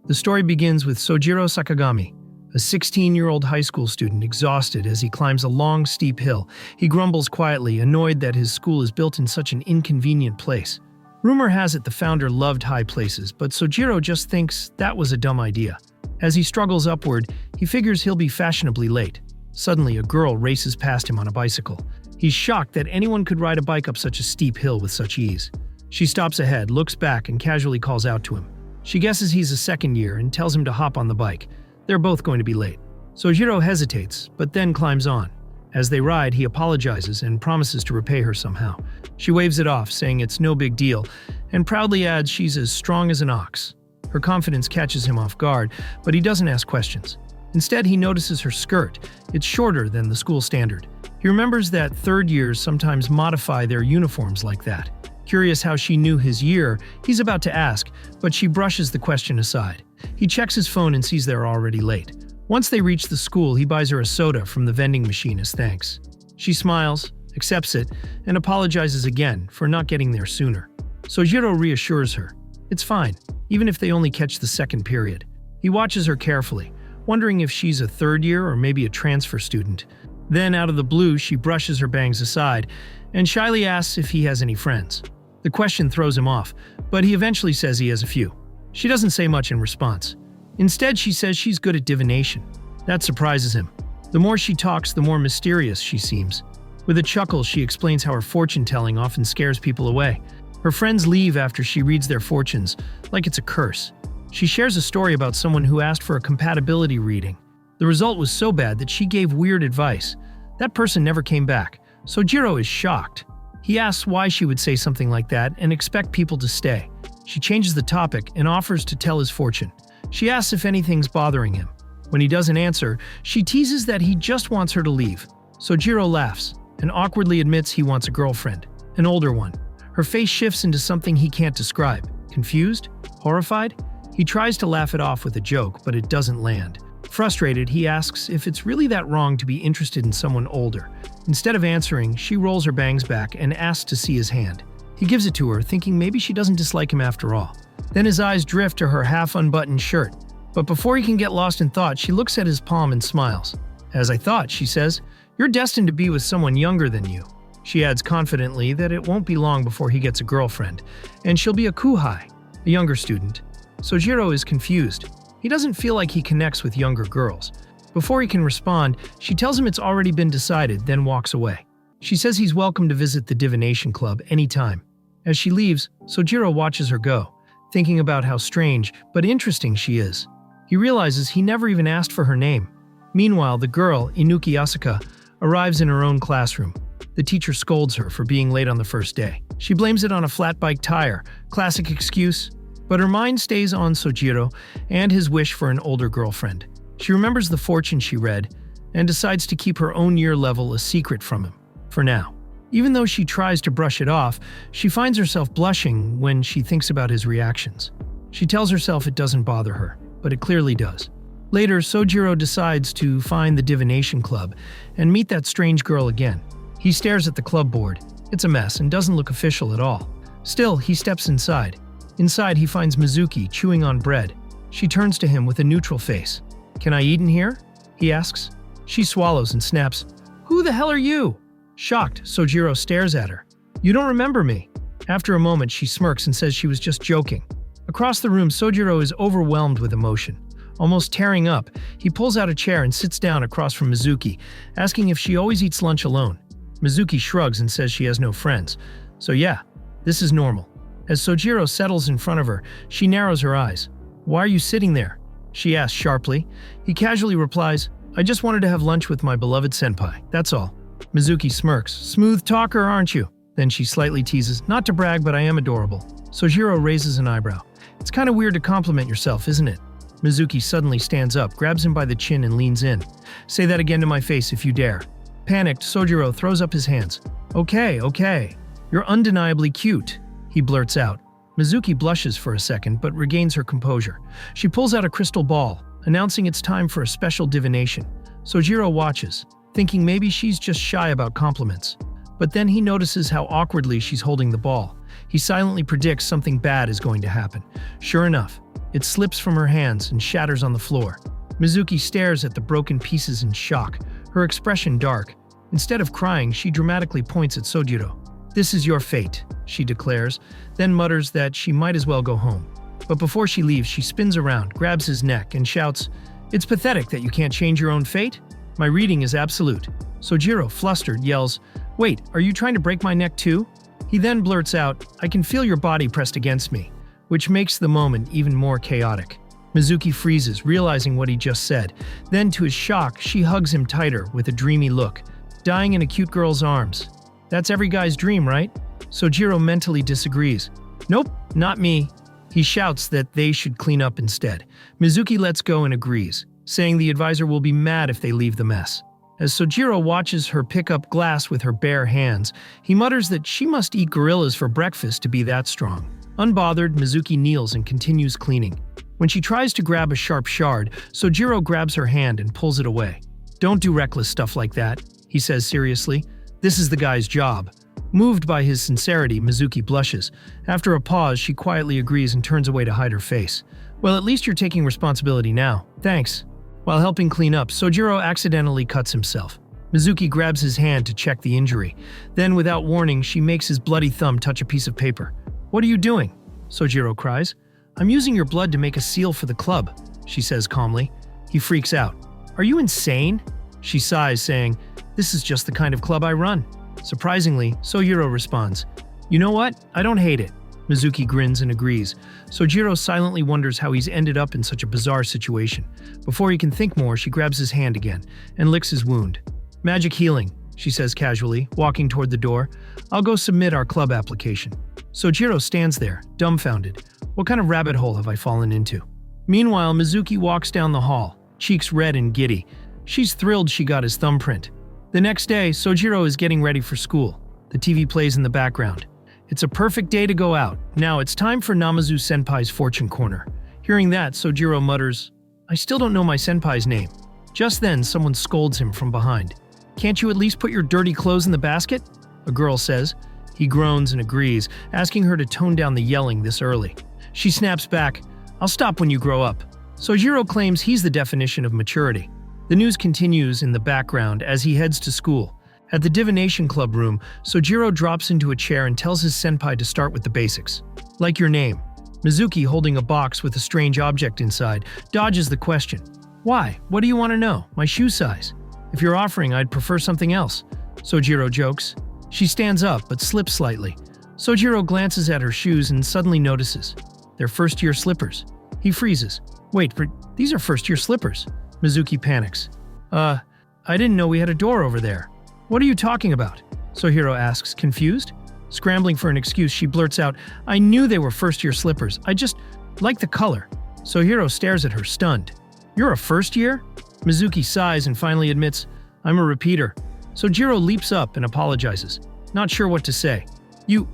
The story begins with Sojiro Sakagami, a 16-year-old high school student exhausted as he climbs a long, steep hill. He grumbles quietly, annoyed that his school is built in such an inconvenient place. Rumor has it the founder loved high places, but Sojiro just thinks that was a dumb idea. As he struggles upward, he figures he'll be fashionably late. Suddenly, a girl races past him on a bicycle. He's shocked that anyone could ride a bike up such a steep hill with such ease. She stops ahead, looks back, and casually calls out to him. She guesses he's a second year and tells him to hop on the bike. They're both going to be late. Sojiro hesitates, but then climbs on. As they ride, he apologizes and promises to repay her somehow. She waves it off, saying it's no big deal, and proudly adds she's as strong as an ox. Her confidence catches him off guard, but he doesn't ask questions. Instead, he notices her skirt. It's shorter than the school standard. He remembers that third years sometimes modify their uniforms like that. Curious how she knew his year, he's about to ask, but she brushes the question aside. He checks his phone and sees they're already late. Once they reach the school, he buys her a soda from the vending machine as thanks. She smiles, accepts it, and apologizes again for not getting there sooner. Sojiro reassures her. It's fine, even if they only catch the second period. He watches her carefully, wondering if she's a third year or maybe a transfer student. Then, out of the blue, she brushes her bangs aside and shyly asks if he has any friends. The question throws him off, but he eventually says he has a few. She doesn't say much in response. Instead, she says she's good at divination. That surprises him. The more she talks, the more mysterious she seems. With a chuckle, she explains how her fortune-telling often scares people away. Her friends leave after she reads their fortunes, like it's a curse. She shares a story about someone who asked for a compatibility reading. The result was so bad that she gave weird advice. That person never came back. Sojiro is shocked. He asks why she would say something like that and expect people to stay. She changes the topic and offers to tell his fortune. She asks if anything's bothering him. When he doesn't answer, she teases that he just wants her to leave. Sojiro laughs and awkwardly admits he wants a girlfriend, an older one. Her face shifts into something he can't describe. Confused? Horrified? He tries to laugh it off with a joke, but it doesn't land. Frustrated, he asks if it's really that wrong to be interested in someone older. Instead of answering, she rolls her bangs back and asks to see his hand. He gives it to her, thinking maybe she doesn't dislike him after all. Then his eyes drift to her half-unbuttoned shirt. But before he can get lost in thought, she looks at his palm and smiles. "As I thought," she says, "you're destined to be with someone younger than you." She adds confidently that it won't be long before he gets a girlfriend, and she'll be a kuhai, a younger student. Sojiro is confused. He doesn't feel like he connects with younger girls. Before he can respond, she tells him it's already been decided, then walks away. She says he's welcome to visit the divination club anytime. As she leaves, Sojiro watches her go, thinking about how strange but interesting she is. He realizes he never even asked for her name. Meanwhile, the girl, Inuki Asuka, arrives in her own classroom. The teacher scolds her for being late on the first day. She blames it on a flat bike tire, classic excuse, but her mind stays on Sojiro and his wish for an older girlfriend. She remembers the fortune she read and decides to keep her own year level a secret from him, for now. Even though she tries to brush it off, she finds herself blushing when she thinks about his reactions. She tells herself it doesn't bother her, but it clearly does. Later, Sojiro decides to find the divination club and meet that strange girl again. He stares at the club board. It's a mess and doesn't look official at all. Still, he steps inside. Inside, he finds Mizuki chewing on bread. She turns to him with a neutral face. "Can I eat in here?" he asks. She swallows and snaps, "Who the hell are you?" Shocked, Sojiro stares at her. "You don't remember me." After a moment, she smirks and says she was just joking. Across the room, Sojiro is overwhelmed with emotion. Almost tearing up, he pulls out a chair and sits down across from Mizuki, asking if she always eats lunch alone. Mizuki shrugs and says she has no friends. So yeah, this is normal. As Sojiro settles in front of her, she narrows her eyes. "Why are you sitting there?" she asks sharply. He casually replies, "I just wanted to have lunch with my beloved senpai, that's all." Mizuki smirks. "Smooth talker, aren't you?" Then she slightly teases, "Not to brag, but I am adorable." Sojiro raises an eyebrow. "It's kind of weird to compliment yourself, isn't it?" Mizuki suddenly stands up, grabs him by the chin and leans in. "Say that again to my face if you dare." Panicked, Sojiro throws up his hands. Okay. You're undeniably cute," he blurts out. Mizuki blushes for a second, but regains her composure. She pulls out a crystal ball, announcing it's time for a special divination. Sojiro watches, thinking maybe she's just shy about compliments. But then he notices how awkwardly she's holding the ball. He silently predicts something bad is going to happen. Sure enough, It slips from her hands and shatters on the floor. Mizuki stares at the broken pieces in shock, her expression dark. Instead of crying, she dramatically points at Sojiro. "This is your fate," she declares, then mutters that she might as well go home. But before she leaves, she spins around, grabs his neck, and shouts, "It's pathetic that you can't change your own fate. My reading is absolute." Sojiro, flustered, yells, "Wait, are you trying to break my neck too?" He then blurts out, "I can feel your body pressed against me," which makes the moment even more chaotic. Mizuki freezes, realizing what he just said. Then, to his shock, she hugs him tighter with a dreamy look. Dying in a cute girl's arms. That's every guy's dream, right? Sojiro mentally disagrees. "Nope, not me." He shouts that they should clean up instead. Mizuki lets go and agrees, saying the advisor will be mad if they leave the mess. As Sojiro watches her pick up glass with her bare hands, he mutters that she must eat gorillas for breakfast to be that strong. Unbothered, Mizuki kneels and continues cleaning. When she tries to grab a sharp shard, Sojiro grabs her hand and pulls it away. "Don't do reckless stuff like that," he says seriously. "This is the guy's job." Moved by his sincerity, Mizuki blushes. After a pause, she quietly agrees and turns away to hide her face. "Well, at least you're taking responsibility now. Thanks." While helping clean up, Sojiro accidentally cuts himself. Mizuki grabs his hand to check the injury. Then, without warning, she makes his bloody thumb touch a piece of paper. "What are you doing?" Sojiro cries. "I'm using your blood to make a seal for the club," she says calmly. He freaks out. "Are you insane?" She sighs, saying, "This is just the kind of club I run." Surprisingly, Sojiro responds, "You know what? I don't hate it." Mizuki grins and agrees. Sojiro silently wonders how he's ended up in such a bizarre situation. Before he can think more, she grabs his hand again and licks his wound. "Magic healing," she says casually, walking toward the door. "I'll go submit our club application." Sojiro stands there, dumbfounded. What kind of rabbit hole have I fallen into? Meanwhile, Mizuki walks down the hall, cheeks red and giddy. She's thrilled she got his thumbprint. The next day, Sojiro is getting ready for school. The TV plays in the background. It's a perfect day to go out. Now it's time for Namazu-senpai's fortune corner. Hearing that, Sojiro mutters, "I still don't know my senpai's name." Just then, someone scolds him from behind. "Can't you at least put your dirty clothes in the basket?" a girl says. He groans and agrees, asking her to tone down the yelling this early. She snaps back, "I'll stop when you grow up." Sojiro claims he's the definition of maturity. The news continues in the background as he heads to school. At the divination club room, Sojiro drops into a chair and tells his senpai to start with the basics. "Like your name." Mizuki, holding a box with a strange object inside, dodges the question. "Why? What do you want to know? My shoe size." "If you're offering, I'd prefer something else," Sojiro jokes. She stands up but slips slightly. Sojiro glances at her shoes and suddenly notices. They're first-year slippers. He freezes. "Wait, these are first-year slippers." Mizuki panics. I didn't know we had a door over there." "What are you talking about?" Sojiro asks, confused. Scrambling for an excuse, she blurts out, "I knew they were first-year slippers. I just like the color." Sojiro stares at her, stunned. "You're a first year?" Mizuki sighs and finally admits, "I'm a repeater." Sojiro leaps up and apologizes, not sure what to say. "You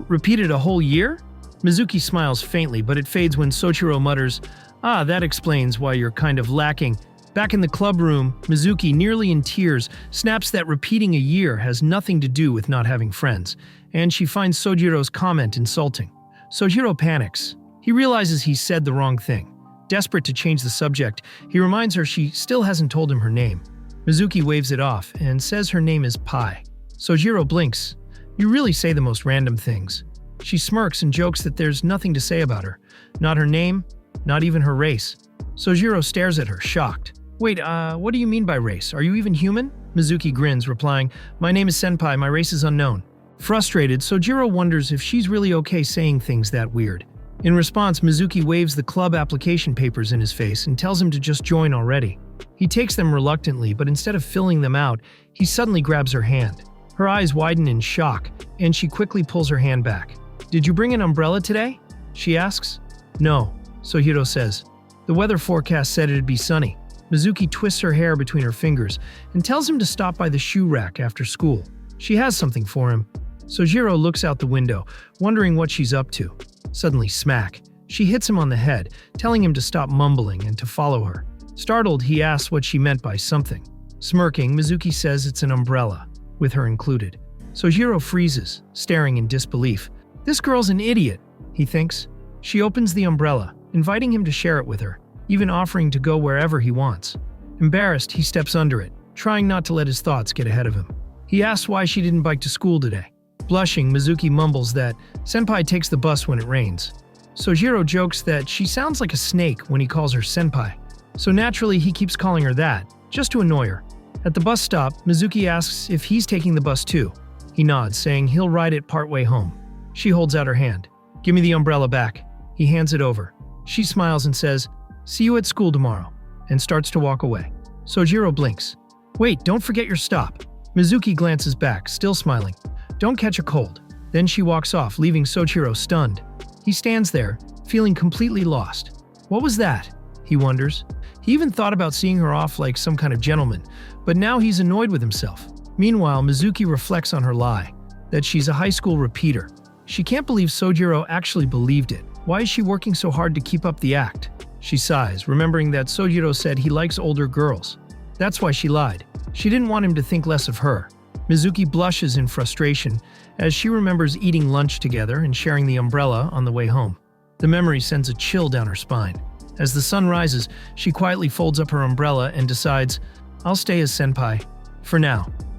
repeated a whole year?" Mizuki smiles faintly, but it fades when Sojiro mutters, that explains why you're kind of lacking." Back in the club room, Mizuki, nearly in tears, snaps that repeating a year has nothing to do with not having friends, and she finds Sojiro's comment insulting. Sojiro panics. He realizes he said the wrong thing. Desperate to change the subject, he reminds her she still hasn't told him her name. Mizuki waves it off and says her name is Pai. Sojiro blinks. "You really say the most random things." She smirks and jokes that there's nothing to say about her. Not her name, not even her race. Sojiro stares at her, shocked. "Wait, what do you mean by race? Are you even human?" Mizuki grins, replying, "My name is Senpai, my race is unknown." Frustrated, Sojiro wonders if she's really okay saying things that weird. In response, Mizuki waves the club application papers in his face and tells him to just join already. He takes them reluctantly, but instead of filling them out, he suddenly grabs her hand. Her eyes widen in shock, and she quickly pulls her hand back. "Did you bring an umbrella today?" she asks. "No," Sojiro says. "The weather forecast said it'd be sunny." Mizuki twists her hair between her fingers and tells him to stop by the shoe rack after school. She has something for him. Sojiro looks out the window, wondering what she's up to. Suddenly, smack. She hits him on the head, telling him to stop mumbling and to follow her. Startled, he asks what she meant by something. Smirking, Mizuki says it's an umbrella, with her included. Sojiro freezes, staring in disbelief. This girl's an idiot, he thinks. She opens the umbrella, inviting him to share it with her, even offering to go wherever he wants. Embarrassed, he steps under it, trying not to let his thoughts get ahead of him. He asks why she didn't bike to school today. Blushing, Mizuki mumbles that senpai takes the bus when it rains. Sojiro jokes that she sounds like a snake when he calls her senpai. So naturally, he keeps calling her that, just to annoy her. At the bus stop, Mizuki asks if he's taking the bus too. He nods, saying he'll ride it partway home. She holds out her hand. "Give me the umbrella back." He hands it over. She smiles and says, "See you at school tomorrow," and starts to walk away. Sojiro blinks. "Wait, don't forget your stop." Mizuki glances back, still smiling. "Don't catch a cold." Then she walks off, leaving Sojiro stunned. He stands there, feeling completely lost. What was that? He wonders. He even thought about seeing her off like some kind of gentleman, but now he's annoyed with himself. Meanwhile, Mizuki reflects on her lie, that she's a high school repeater. She can't believe Sojiro actually believed it. Why is she working so hard to keep up the act? She sighs, remembering that Sojiro said he likes older girls. That's why she lied. She didn't want him to think less of her. Mizuki blushes in frustration as she remembers eating lunch together and sharing the umbrella on the way home. The memory sends a chill down her spine. As the sun rises, she quietly folds up her umbrella and decides, "I'll stay as senpai. For now."